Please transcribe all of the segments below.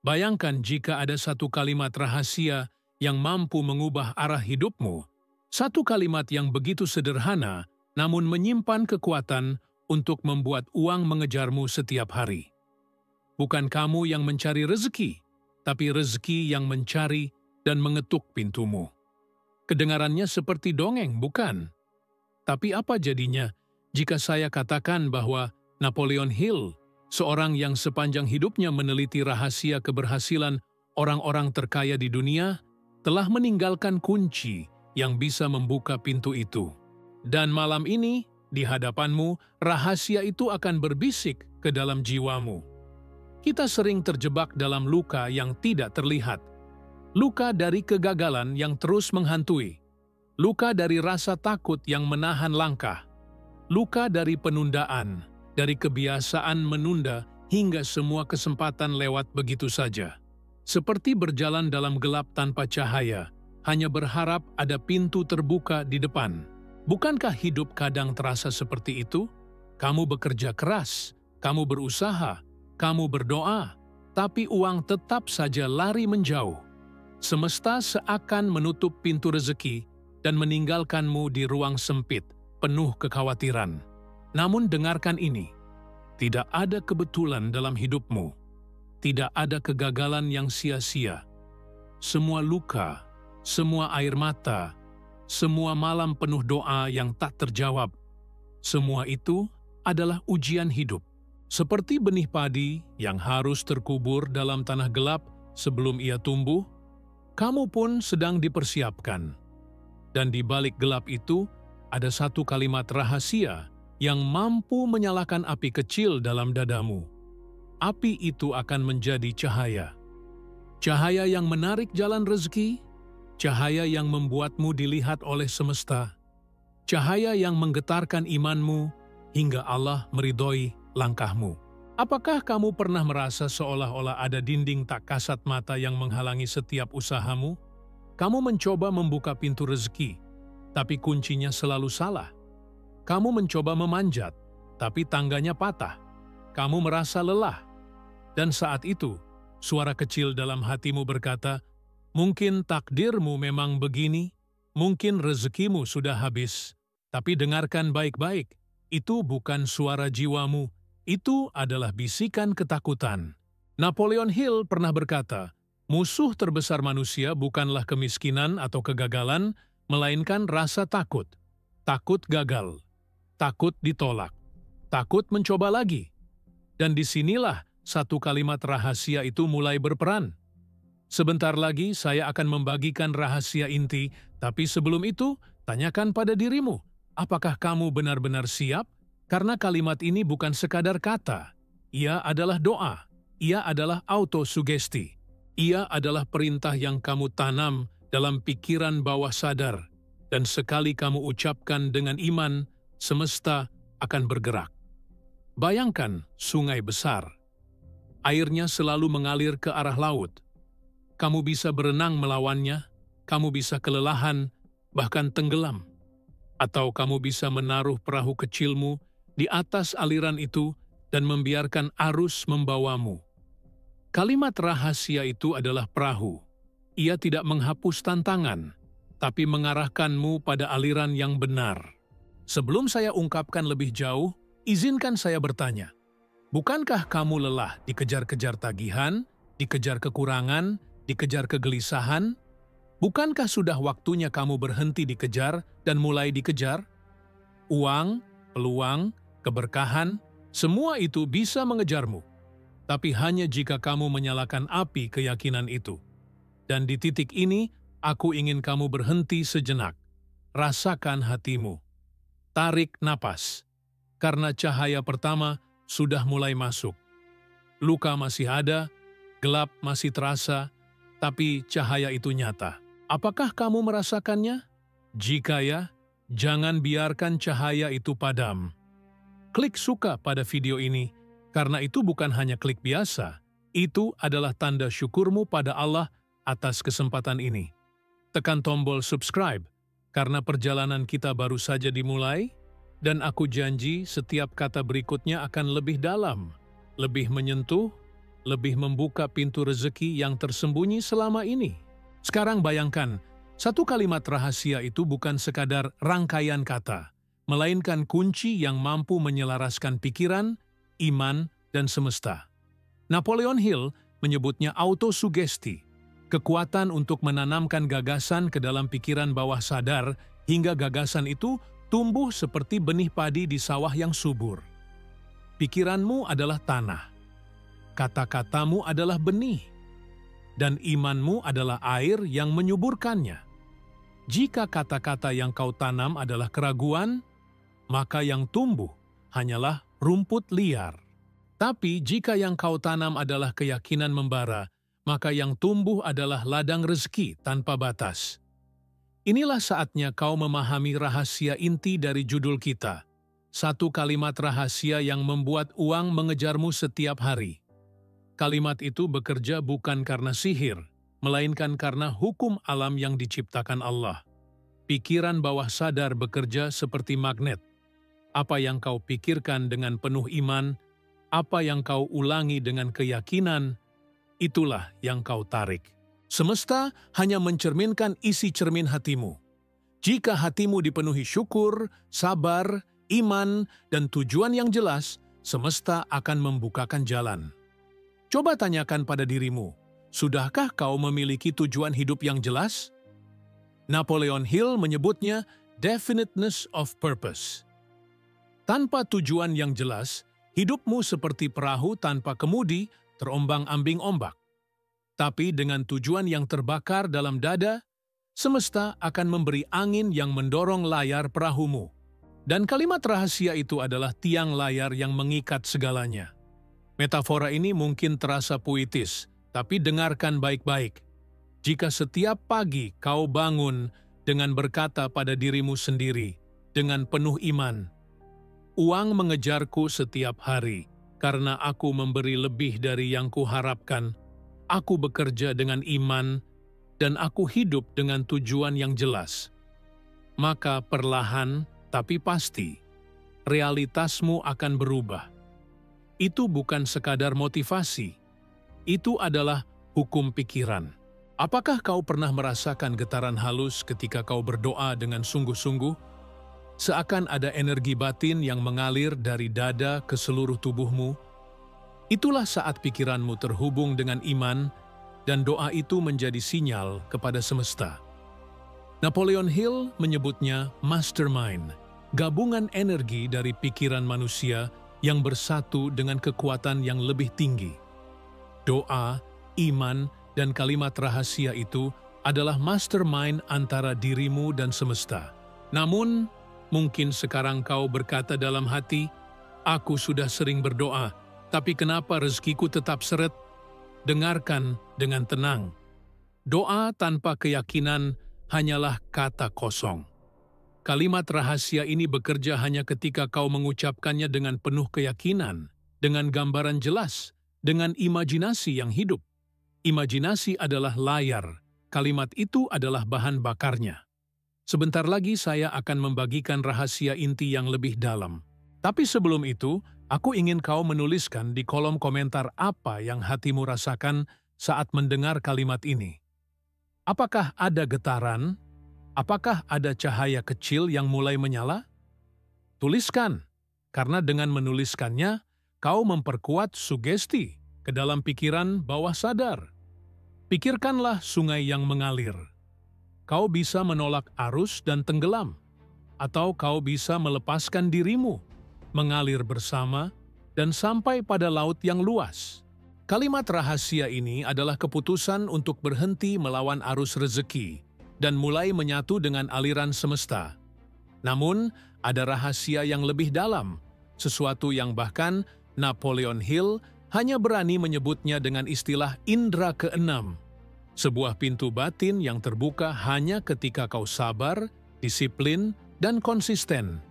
Bayangkan jika ada satu kalimat rahasia yang mampu mengubah arah hidupmu. Satu kalimat yang begitu sederhana, namun menyimpan kekuatan untuk membuat uang mengejarmu setiap hari. Bukan kamu yang mencari rezeki, tapi rezeki yang mencari dan mengetuk pintumu. Kedengarannya seperti dongeng, bukan? Tapi apa jadinya jika saya katakan bahwa Napoleon Hill, seorang yang sepanjang hidupnya meneliti rahasia keberhasilan orang-orang terkaya di dunia, telah meninggalkan kunci yang bisa membuka pintu itu. Dan malam ini, di hadapanmu, rahasia itu akan berbisik ke dalam jiwamu. Kita sering terjebak dalam luka yang tidak terlihat. Luka dari kegagalan yang terus menghantui. Luka dari rasa takut yang menahan langkah. Luka dari penundaan, dari kebiasaan menunda hingga semua kesempatan lewat begitu saja. Seperti berjalan dalam gelap tanpa cahaya, hanya berharap ada pintu terbuka di depan. Bukankah hidup kadang terasa seperti itu? Kamu bekerja keras, kamu berusaha, kamu berdoa, tapi uang tetap saja lari menjauh. Semesta seakan menutup pintu rezeki dan meninggalkanmu di ruang sempit, penuh kekhawatiran. Namun dengarkan ini, tidak ada kebetulan dalam hidupmu. Tidak ada kegagalan yang sia-sia. Semua luka, semua air mata, semua malam penuh doa yang tak terjawab, semua itu adalah ujian hidup. Seperti benih padi yang harus terkubur dalam tanah gelap sebelum ia tumbuh, kamu pun sedang dipersiapkan. Dan di balik gelap itu, ada satu kalimat rahasia yang mampu menyalakan api kecil dalam dadamu. Api itu akan menjadi cahaya. Cahaya yang menarik jalan rezeki, cahaya yang membuatmu dilihat oleh semesta, cahaya yang menggetarkan imanmu hingga Allah meridhoi langkahmu. Apakah kamu pernah merasa seolah-olah ada dinding tak kasat mata yang menghalangi setiap usahamu? Kamu mencoba membuka pintu rezeki, tapi kuncinya selalu salah. Kamu mencoba memanjat, tapi tangganya patah. Kamu merasa lelah. Dan saat itu, suara kecil dalam hatimu berkata, mungkin takdirmu memang begini, mungkin rezekimu sudah habis. Tapi dengarkan baik-baik, itu bukan suara jiwamu, itu adalah bisikan ketakutan. Napoleon Hill pernah berkata, musuh terbesar manusia bukanlah kemiskinan atau kegagalan, melainkan rasa takut. Takut gagal, takut ditolak, takut mencoba lagi. Dan disinilah satu kalimat rahasia itu mulai berperan. Sebentar lagi saya akan membagikan rahasia inti, tapi sebelum itu, tanyakan pada dirimu, apakah kamu benar-benar siap? Karena kalimat ini bukan sekadar kata, ia adalah doa, ia adalah autosugesti, ia adalah perintah yang kamu tanam dalam pikiran bawah sadar, dan sekali kamu ucapkan dengan iman, semesta akan bergerak. Bayangkan sungai besar. Airnya selalu mengalir ke arah laut. Kamu bisa berenang melawannya, kamu bisa kelelahan, bahkan tenggelam. Atau kamu bisa menaruh perahu kecilmu di atas aliran itu dan membiarkan arus membawamu. Kalimat rahasia itu adalah perahu. Ia tidak menghapus tantangan, tapi mengarahkanmu pada aliran yang benar. Sebelum saya ungkapkan lebih jauh, izinkan saya bertanya. Bukankah kamu lelah dikejar-kejar tagihan, dikejar kekurangan, dikejar kegelisahan? Bukankah sudah waktunya kamu berhenti dikejar dan mulai dikejar? Uang, peluang, keberkahan, semua itu bisa mengejarmu. Tapi hanya jika kamu menyalakan api keyakinan itu. Dan di titik ini, aku ingin kamu berhenti sejenak. Rasakan hatimu. Tarik napas. Karena cahaya pertama sudah mulai masuk. Luka masih ada, gelap masih terasa, tapi cahaya itu nyata. Apakah kamu merasakannya? Jika ya, jangan biarkan cahaya itu padam. Klik suka pada video ini, karena itu bukan hanya klik biasa, itu adalah tanda syukurmu pada Allah atas kesempatan ini. Tekan tombol subscribe, karena perjalanan kita baru saja dimulai, dan aku janji setiap kata berikutnya akan lebih dalam, lebih menyentuh, lebih membuka pintu rezeki yang tersembunyi selama ini. Sekarang bayangkan, satu kalimat rahasia itu bukan sekadar rangkaian kata, melainkan kunci yang mampu menyelaraskan pikiran, iman, dan semesta. Napoleon Hill menyebutnya autosugesti, kekuatan untuk menanamkan gagasan ke dalam pikiran bawah sadar hingga gagasan itu tumbuh seperti benih padi di sawah yang subur. Pikiranmu adalah tanah, kata-katamu adalah benih, dan imanmu adalah air yang menyuburkannya. Jika kata-kata yang kau tanam adalah keraguan, maka yang tumbuh hanyalah rumput liar. Tapi jika yang kau tanam adalah keyakinan membara, maka yang tumbuh adalah ladang rezeki tanpa batas. Inilah saatnya kau memahami rahasia inti dari judul kita. Satu kalimat rahasia yang membuat uang mengejarmu setiap hari. Kalimat itu bekerja bukan karena sihir, melainkan karena hukum alam yang diciptakan Allah. Pikiran bawah sadar bekerja seperti magnet. Apa yang kau pikirkan dengan penuh iman, apa yang kau ulangi dengan keyakinan, itulah yang kau tarik. Semesta hanya mencerminkan isi cermin hatimu. Jika hatimu dipenuhi syukur, sabar, iman, dan tujuan yang jelas, semesta akan membukakan jalan. Coba tanyakan pada dirimu, sudahkah kau memiliki tujuan hidup yang jelas? Napoleon Hill menyebutnya definiteness of purpose. Tanpa tujuan yang jelas, hidupmu seperti perahu tanpa kemudi, terombang-ambing ombak. Tapi dengan tujuan yang terbakar dalam dada, semesta akan memberi angin yang mendorong layar perahumu. Dan kalimat rahasia itu adalah tiang layar yang mengikat segalanya. Metafora ini mungkin terasa puitis, tapi dengarkan baik-baik. Jika setiap pagi kau bangun dengan berkata pada dirimu sendiri, dengan penuh iman, "Uang mengejarku setiap hari, karena aku memberi lebih dari yang kuharapkan. Aku bekerja dengan iman, dan aku hidup dengan tujuan yang jelas." Maka perlahan tapi pasti, realitasmu akan berubah. Itu bukan sekadar motivasi, itu adalah hukum pikiran. Apakah kau pernah merasakan getaran halus ketika kau berdoa dengan sungguh-sungguh? Seakan ada energi batin yang mengalir dari dada ke seluruh tubuhmu. Itulah saat pikiranmu terhubung dengan iman, dan doa itu menjadi sinyal kepada semesta. Napoleon Hill menyebutnya mastermind, gabungan energi dari pikiran manusia yang bersatu dengan kekuatan yang lebih tinggi. Doa, iman, dan kalimat rahasia itu adalah mastermind antara dirimu dan semesta. Namun, mungkin sekarang kau berkata dalam hati, "Aku sudah sering berdoa, tapi kenapa rezekiku tetap seret?" Dengarkan dengan tenang. Doa tanpa keyakinan hanyalah kata kosong. Kalimat rahasia ini bekerja hanya ketika kau mengucapkannya dengan penuh keyakinan, dengan gambaran jelas, dengan imajinasi yang hidup. Imajinasi adalah layar, kalimat itu adalah bahan bakarnya. Sebentar lagi saya akan membagikan rahasia inti yang lebih dalam. Tapi sebelum itu, aku ingin kau menuliskan di kolom komentar apa yang hatimu rasakan saat mendengar kalimat ini. Apakah ada getaran? Apakah ada cahaya kecil yang mulai menyala? Tuliskan, karena dengan menuliskannya, kau memperkuat sugesti ke dalam pikiran bawah sadar. Pikirkanlah sungai yang mengalir. Kau bisa menolak arus dan tenggelam, atau kau bisa melepaskan dirimu, mengalir bersama, dan sampai pada laut yang luas. Kalimat rahasia ini adalah keputusan untuk berhenti melawan arus rezeki dan mulai menyatu dengan aliran semesta. Namun, ada rahasia yang lebih dalam, sesuatu yang bahkan Napoleon Hill hanya berani menyebutnya dengan istilah indera keenam. Sebuah pintu batin yang terbuka hanya ketika kau sabar, disiplin, dan konsisten.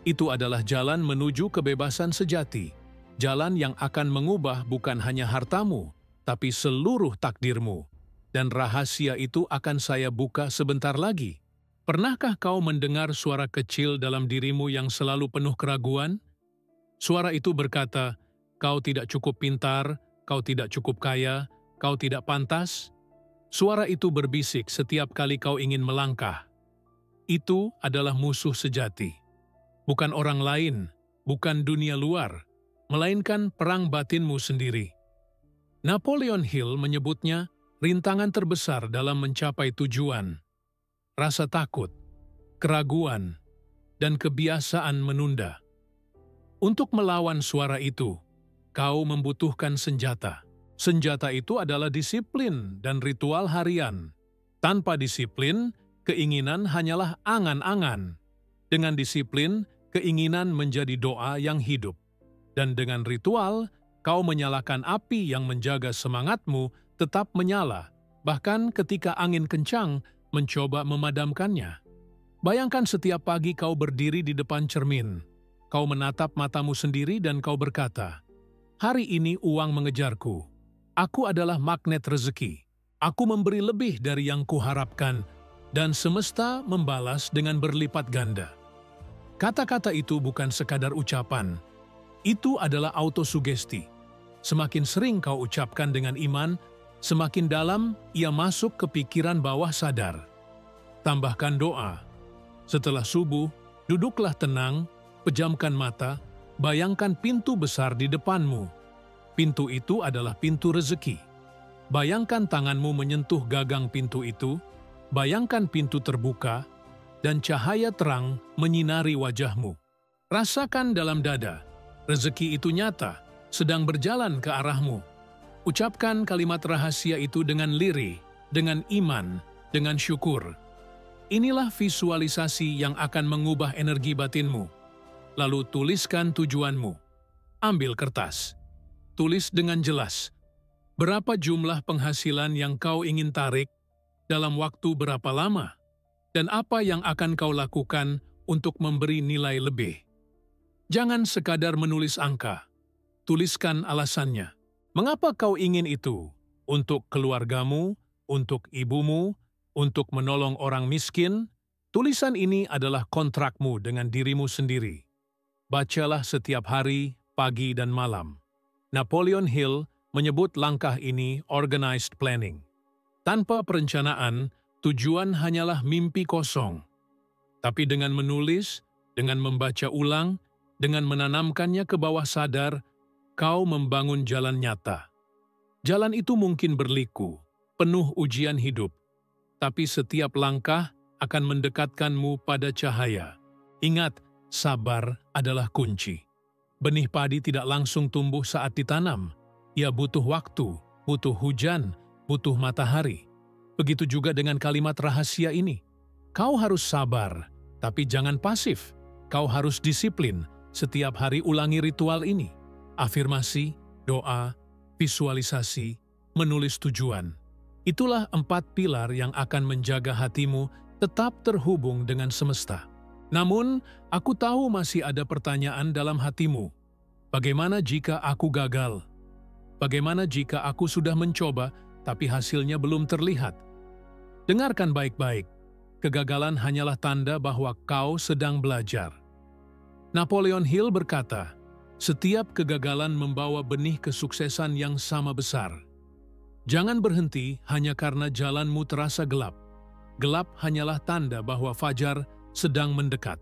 Itu adalah jalan menuju kebebasan sejati, jalan yang akan mengubah bukan hanya hartamu, tapi seluruh takdirmu. Dan rahasia itu akan saya buka sebentar lagi. Pernahkah kau mendengar suara kecil dalam dirimu yang selalu penuh keraguan? Suara itu berkata, "Kau tidak cukup pintar, kau tidak cukup kaya, kau tidak pantas. Suara itu berbisik setiap kali kau ingin melangkah. Itu adalah musuh sejati. Bukan orang lain, bukan dunia luar, melainkan perang batinmu sendiri. Napoleon Hill menyebutnya rintangan terbesar dalam mencapai tujuan. Rasa takut, keraguan, dan kebiasaan menunda. Untuk melawan suara itu, kau membutuhkan senjata. Senjata itu adalah disiplin dan ritual harian. Tanpa disiplin, keinginan hanyalah angan-angan. Dengan disiplin, keinginan menjadi doa yang hidup. Dan dengan ritual, kau menyalakan api yang menjaga semangatmu tetap menyala, bahkan ketika angin kencang mencoba memadamkannya. Bayangkan setiap pagi kau berdiri di depan cermin. Kau menatap matamu sendiri dan kau berkata, "Hari ini uang mengejarku. Aku adalah magnet rezeki. Aku memberi lebih dari yang kuharapkan, dan semesta membalas dengan berlipat ganda." Kata-kata itu bukan sekadar ucapan. Itu adalah autosugesti. Semakin sering kau ucapkan dengan iman, semakin dalam ia masuk ke pikiran bawah sadar. Tambahkan doa. Setelah subuh, duduklah tenang, pejamkan mata, bayangkan pintu besar di depanmu. Pintu itu adalah pintu rezeki. Bayangkan tanganmu menyentuh gagang pintu itu, bayangkan pintu terbuka, dan cahaya terang menyinari wajahmu. Rasakan dalam dada, rezeki itu nyata, sedang berjalan ke arahmu. Ucapkan kalimat rahasia itu dengan lirih, dengan iman, dengan syukur. Inilah visualisasi yang akan mengubah energi batinmu. Lalu tuliskan tujuanmu. Ambil kertas. Tulis dengan jelas. Berapa jumlah penghasilan yang kau ingin tarik, dalam waktu berapa lama, dan apa yang akan kau lakukan untuk memberi nilai lebih. Jangan sekadar menulis angka. Tuliskan alasannya. Mengapa kau ingin itu? Untuk keluargamu, untuk ibumu, untuk menolong orang miskin? Tulisan ini adalah kontrakmu dengan dirimu sendiri. Bacalah setiap hari, pagi dan malam. Napoleon Hill menyebut langkah ini organized planning. Tanpa perencanaan, tujuan hanyalah mimpi kosong. Tapi dengan menulis, dengan membaca ulang, dengan menanamkannya ke bawah sadar, kau membangun jalan nyata. Jalan itu mungkin berliku, penuh ujian hidup, tapi setiap langkah akan mendekatkanmu pada cahaya. Ingat, sabar adalah kunci. Benih padi tidak langsung tumbuh saat ditanam. Ia butuh waktu, butuh hujan, butuh matahari. Begitu juga dengan kalimat rahasia ini. Kau harus sabar, tapi jangan pasif. Kau harus disiplin. Setiap hari ulangi ritual ini. Afirmasi, doa, visualisasi, menulis tujuan. Itulah 4 pilar yang akan menjaga hatimu tetap terhubung dengan semesta. Namun, aku tahu masih ada pertanyaan dalam hatimu. Bagaimana jika aku gagal? Bagaimana jika aku sudah mencoba, tapi hasilnya belum terlihat? Dengarkan baik-baik. Kegagalan hanyalah tanda bahwa kau sedang belajar. Napoleon Hill berkata, setiap kegagalan membawa benih kesuksesan yang sama besar. Jangan berhenti hanya karena jalanmu terasa gelap. Gelap hanyalah tanda bahwa fajar sedang mendekat.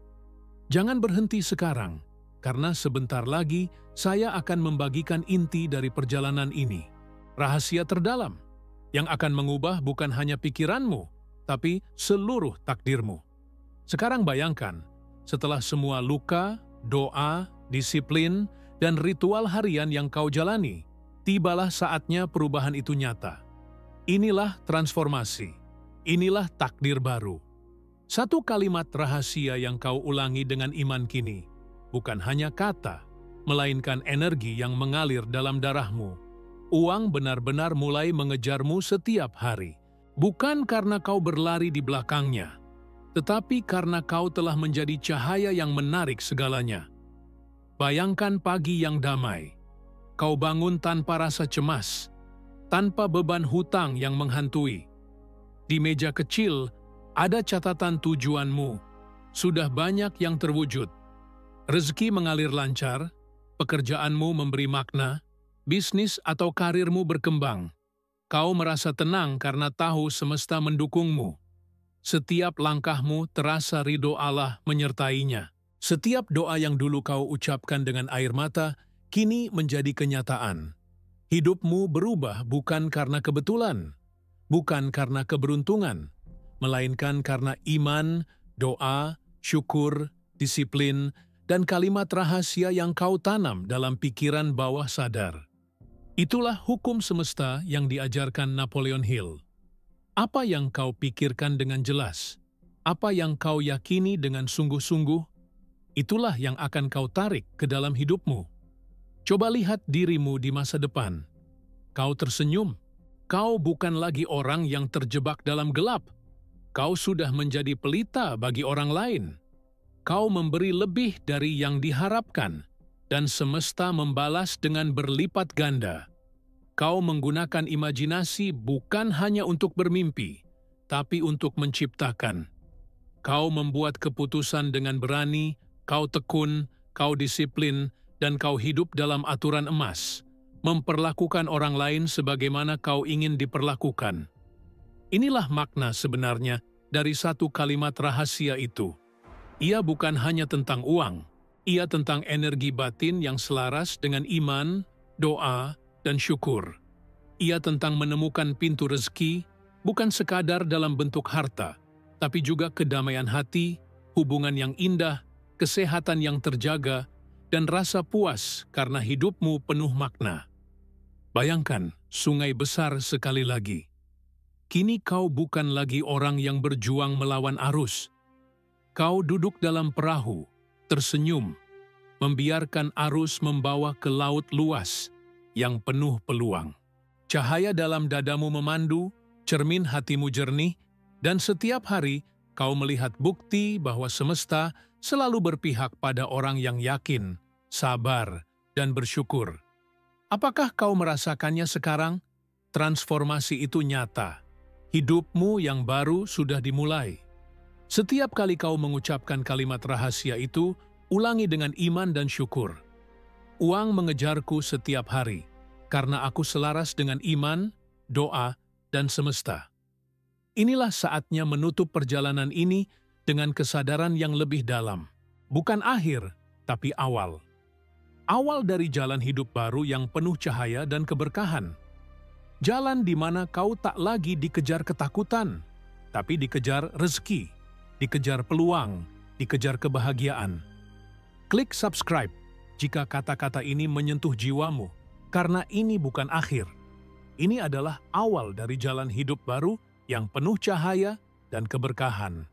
Jangan berhenti sekarang, karena sebentar lagi saya akan membagikan inti dari perjalanan ini. Rahasia terdalam, yang akan mengubah bukan hanya pikiranmu, tapi seluruh takdirmu. Sekarang bayangkan, setelah semua luka, doa, disiplin, dan ritual harian yang kau jalani, tibalah saatnya perubahan itu nyata. Inilah transformasi, inilah takdir baru. Satu kalimat rahasia yang kau ulangi dengan iman kini, bukan hanya kata, melainkan energi yang mengalir dalam darahmu. Uang benar-benar mulai mengejarmu setiap hari, bukan karena kau berlari di belakangnya, tetapi karena kau telah menjadi cahaya yang menarik segalanya. Bayangkan pagi yang damai. Kau bangun tanpa rasa cemas, tanpa beban hutang yang menghantui. Di meja kecil, ada catatan tujuanmu. Sudah banyak yang terwujud. Rezeki mengalir lancar, pekerjaanmu memberi makna, bisnis atau karirmu berkembang. Kau merasa tenang karena tahu semesta mendukungmu. Setiap langkahmu terasa ridho Allah menyertainya. Setiap doa yang dulu kau ucapkan dengan air mata, kini menjadi kenyataan. Hidupmu berubah bukan karena kebetulan, bukan karena keberuntungan, melainkan karena iman, doa, syukur, disiplin, dan kalimat rahasia yang kau tanam dalam pikiran bawah sadar. Itulah hukum semesta yang diajarkan Napoleon Hill. Apa yang kau pikirkan dengan jelas, apa yang kau yakini dengan sungguh-sungguh, itulah yang akan kau tarik ke dalam hidupmu. Coba lihat dirimu di masa depan. Kau tersenyum. Kau bukan lagi orang yang terjebak dalam gelap. Kau sudah menjadi pelita bagi orang lain. Kau memberi lebih dari yang diharapkan, dan semesta membalas dengan berlipat ganda. Kau menggunakan imajinasi bukan hanya untuk bermimpi, tapi untuk menciptakan. Kau membuat keputusan dengan berani, kau tekun, kau disiplin, dan kau hidup dalam aturan emas, memperlakukan orang lain sebagaimana kau ingin diperlakukan. Inilah makna sebenarnya dari satu kalimat rahasia itu. Ia bukan hanya tentang uang, ia tentang energi batin yang selaras dengan iman, doa, dan syukur. Ia tentang menemukan pintu rezeki, bukan sekadar dalam bentuk harta, tapi juga kedamaian hati, hubungan yang indah, kesehatan yang terjaga, dan rasa puas karena hidupmu penuh makna. Bayangkan sungai besar sekali lagi. Kini kau bukan lagi orang yang berjuang melawan arus. Kau duduk dalam perahu, tersenyum, membiarkan arus membawa ke laut luas yang penuh peluang. Cahaya dalam dadamu memandu, cermin hatimu jernih, dan setiap hari kau melihat bukti bahwa semesta selalu berpihak pada orang yang yakin, sabar, dan bersyukur. Apakah kau merasakannya sekarang? Transformasi itu nyata. Hidupmu yang baru sudah dimulai. Setiap kali kau mengucapkan kalimat rahasia itu, ulangi dengan iman dan syukur. Uang mengejarku setiap hari, karena aku selaras dengan iman, doa, dan semesta. Inilah saatnya menutup perjalanan ini dengan kesadaran yang lebih dalam. Bukan akhir, tapi awal. Awal dari jalan hidup baru yang penuh cahaya dan keberkahan. Jalan di mana kau tak lagi dikejar ketakutan, tapi dikejar rezeki, dikejar peluang, dikejar kebahagiaan. Klik subscribe jika kata-kata ini menyentuh jiwamu, karena ini bukan akhir. Ini adalah awal dari jalan hidup baru yang penuh cahaya dan keberkahan.